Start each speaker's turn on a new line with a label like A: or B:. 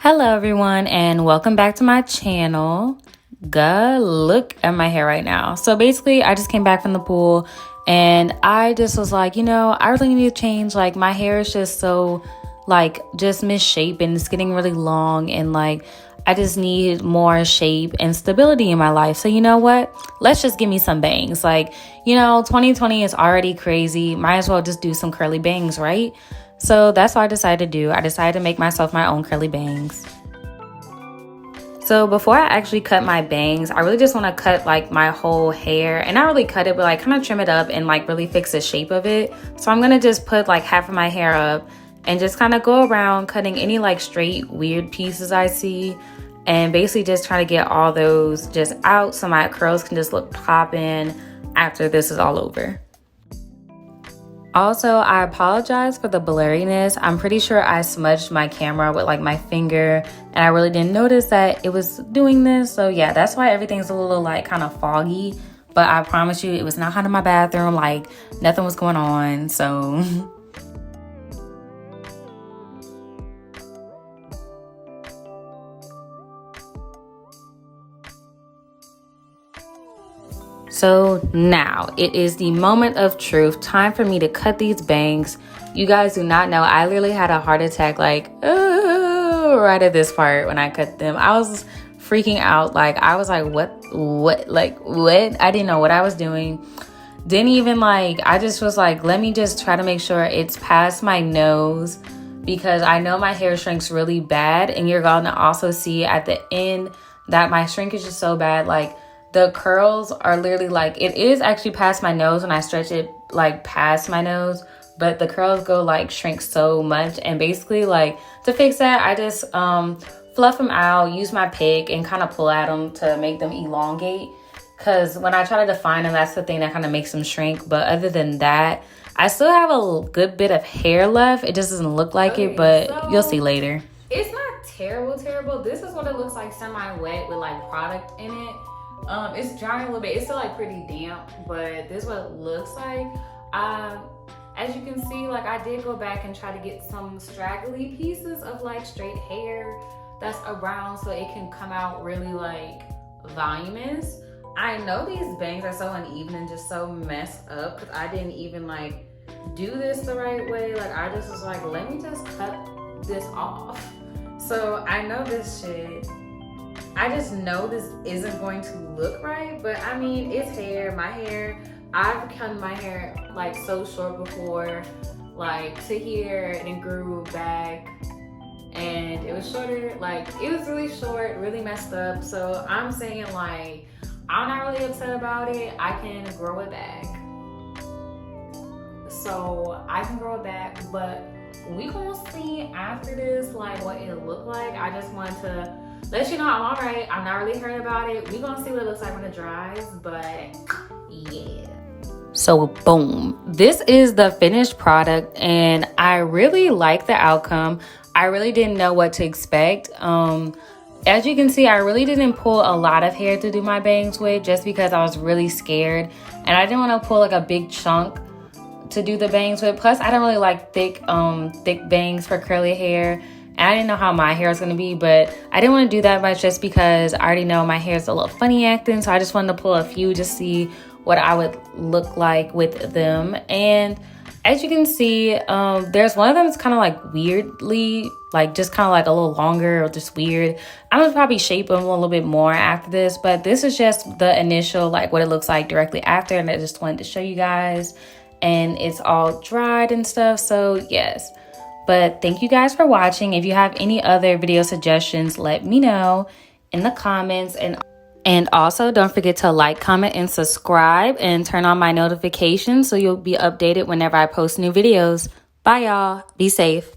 A: Hello everyone and welcome back to my channel. God, look at my hair right now. So basically I just came back from the pool and I just was like, I really need to change. Like my hair is just so just misshapen. It's getting really long and I just need more shape and stability in my life. So you know what? Let's just give me some bangs. 2020 is already crazy. Might as well just do some curly bangs, right? So that's what I decided to do. I decided to make myself my own curly bangs. So before I actually cut my bangs, I really just want to cut my whole hair, and not really cut it, but kind of trim it up and really fix the shape of it. So I'm going to just put half of my hair up and just kind of go around cutting any straight weird pieces I see, and basically just try to get all those just out so my curls can just look poppin' after this is all over. Also, I apologize for the blurriness. I'm pretty sure I smudged my camera with my finger and I really didn't notice that it was doing this. So yeah, that's why everything's a little kind of foggy. But I promise you, it was not hot in my bathroom. Nothing was going on. So So now it is the moment of truth. Time for me to cut these bangs. You guys do not know, I literally had a heart attack right at this part when I cut them. I was freaking out. I was what? I didn't know what I was doing. Didn't even I just was let me just try to make sure it's past my nose, because I know my hair shrinks really bad, and you're gonna also see at the end that my shrinkage is so bad. The curls are literally it is actually past my nose when I stretch it past my nose, but the curls go shrink so much. And basically to fix that, I just fluff them out, use my pick and kind of pull at them to make them elongate, because when I try to define them, that's the thing that kind of makes them shrink. But other than that, I still have a good bit of hair left. It just doesn't look like it, but so you'll see later. It's not terrible. This is what it looks like semi-wet with product in it. It's drying a little bit. It's still pretty damp, but this is what it looks like. As you can see, I did go back and try to get some straggly pieces of straight hair that's around so it can come out really voluminous. I know these bangs are so uneven and just so messed up because I didn't even do this the right way. I just was let me just cut this off. So I know this shit, I just know this isn't going to look right, but I mean, it's hair. My hair, I've cut my hair so short before, to here, and it grew back, and it was shorter. It was really short, really messed up. So I'm saying I'm not really upset about it. I can grow it back. So I can grow it back, but we gonna see after this what it look like. I just wanted to let you know I'm all right. I'm not really hurt about it. We're gonna see what it looks like when it dries, but yeah. So boom, this is the finished product and I really like the outcome. I really didn't know what to expect. As you can see, I really didn't pull a lot of hair to do my bangs with, just because I was really scared and I didn't want to pull a big chunk to do the bangs with. Plus I don't really like thick bangs for curly hair. And I didn't know how my hair was going to be, but I didn't want to do that much just because I already know my hair is a little funny acting. So I just wanted to pull a few to see what I would look like with them. And as you can see, there's one of them that's kind of weirdly, just kind of a little longer or just weird. I'm going to probably shape them a little bit more after this, but this is just the initial, what it looks like directly after. And I just wanted to show you guys, and it's all dried and stuff. So yes. But thank you guys for watching. If you have any other video suggestions, let me know in the comments. And also don't forget to like, comment, and subscribe, and turn on my notifications so you'll be updated whenever I post new videos. Bye, y'all. Be safe.